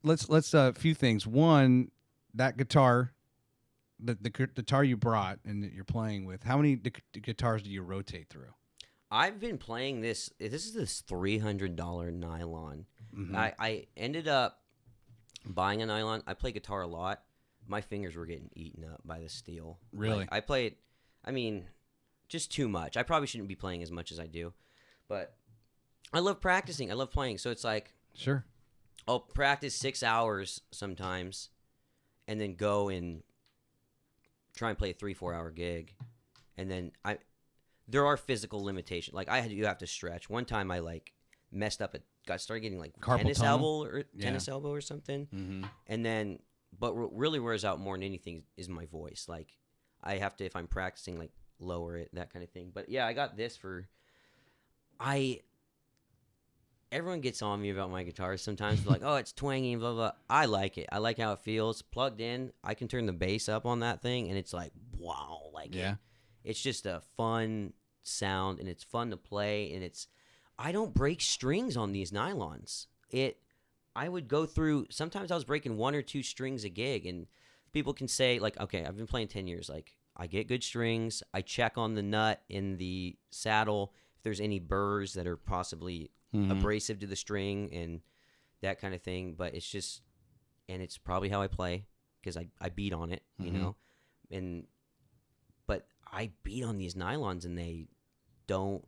let's a few things. One, that guitar, the guitar you brought and that you're playing with. How many guitars do you rotate through? I've been playing this. This is this $300 nylon. Mm-hmm. I ended up buying a nylon. I play guitar a lot. My fingers were getting eaten up by the steel. Really? Like, I played, I mean, just too much. I probably shouldn't be playing as much as I do. But I love practicing. I love playing. So it's like, Sure. I'll practice 6 hours sometimes and then go and try and play a 3-4 hour gig. And then there are physical limitations. Like you have to stretch. One time I like messed up. Started getting like tennis elbow or something. Mm-hmm. And then, but what really wears out more than anything is my voice. Like I have to, if I'm practicing, like lower it, that kind of thing. But yeah, I got this for. Everyone gets on me about my guitar sometimes. Like, oh, it's twangy and blah, blah. I like it. I like how it feels. Plugged in, I can turn the bass up on that thing, and it's like, wow. Like, yeah. It's just a fun sound, and it's fun to play, and I don't break strings on these nylons. I would go through, sometimes I was breaking 1 or 2 strings a gig, and people can say, like, okay, I've been playing 10 years. Like, I get good strings. I check on the nut in the saddle if there's any burrs that are possibly abrasive to the string and that kind of thing. But it's just, and it's probably how I play because I beat on it, you know. But I beat on these nylons and they don't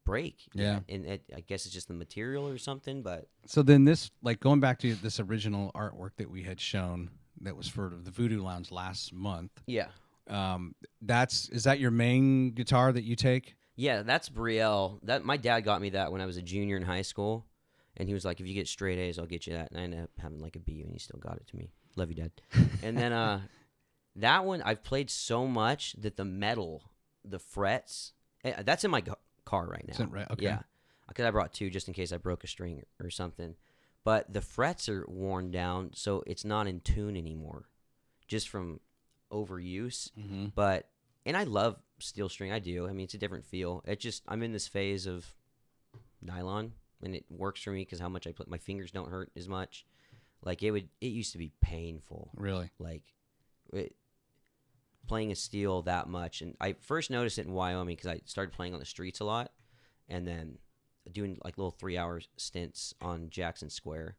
break. Yeah. And I guess it's just the material or something. But so then this, like going back to this original artwork that we had shown that was for the Voodoo Lounge last month. Yeah. Is that your main guitar that you take? Yeah, that's Brielle. That my dad got me that when I was a junior in high school, and he was like, "If you get straight A's, I'll get you that." And I ended up having like a B, and he still got it to me. Love you, Dad. And then that one I've played so much that the metal, the frets, that's in my car right now. Right? Okay. Yeah, because I brought 2 just in case I broke a string or something. But the frets are worn down, so it's not in tune anymore, just from overuse. Mm-hmm. And I love steel string. I do. I mean, it's a different feel. I'm in this phase of nylon, and it works for me because how much I play. My fingers don't hurt as much. Like it used to be painful. Really? Like playing a steel that much. And I first noticed it in Wyoming because I started playing on the streets a lot, and then doing like little 3-hour stints on Jackson Square,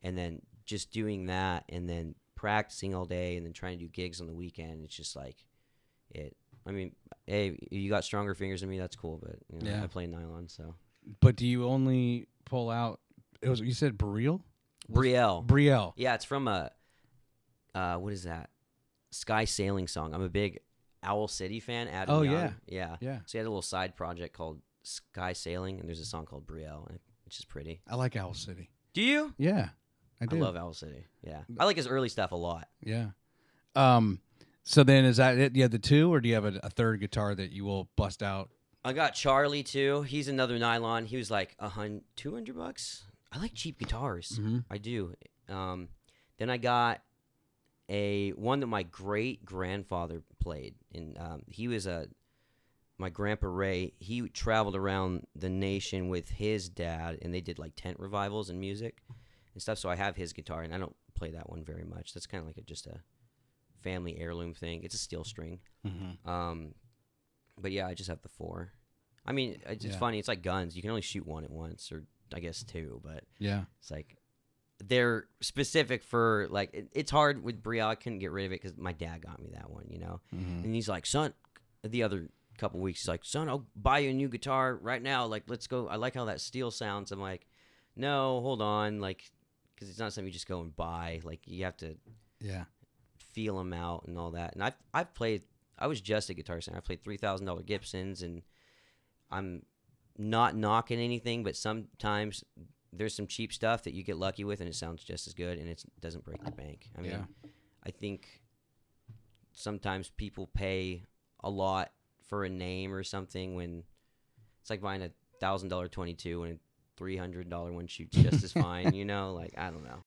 and then just doing that, and then practicing all day, and then trying to do gigs on the weekend. It's just like it. I mean, hey, you got stronger fingers than me. That's cool, but yeah. I play nylon, so. But do you only pull out? You said Brielle? Brielle. Yeah, it's from a what is that? Sky Sailing song. I'm a big Owl City fan. Adam Young. Yeah. So he had a little side project called Sky Sailing, and there's a song called Brielle, which is pretty. I like Owl City. Do you? Yeah, I do. I love Owl City. Yeah, I like his early stuff a lot. Yeah. So then is that it? You have the 2, or do you have a third guitar that you will bust out? I got Charlie too. He's another nylon. He was like $200. I like cheap guitars. Mm-hmm. I do. Then I got one that my great grandfather played, and he was my grandpa Ray. He traveled around the nation with his dad, and they did like tent revivals and music and stuff. So I have his guitar, and I don't play that one very much. That's kind of like just a family heirloom thing. It's a steel string. Mm-hmm. But yeah, I just have the 4. I mean, it's funny. It's like guns. You can only shoot 1 at once, or I guess 2. But yeah, it's like they're specific for like. It's hard with Brielle. I couldn't get rid of it because my dad got me that one, Mm-hmm. And he's like, son. The other couple weeks, he's like, son, I'll buy you a new guitar right now. Like, let's go. I like how that steel sounds. I'm like, no, hold on, like, because it's not something you just go and buy. Like, you have to. Yeah. Feel them out and all that. And I've played. I was just a guitar center. I played $3,000 Gibsons, and I'm not knocking anything, but sometimes there's some cheap stuff that you get lucky with, and it sounds just as good, and it doesn't break the bank. I mean, I think sometimes people pay a lot for a name or something when it's like buying $1,000 22 and a $300 one shoots just as fine. Like I don't know.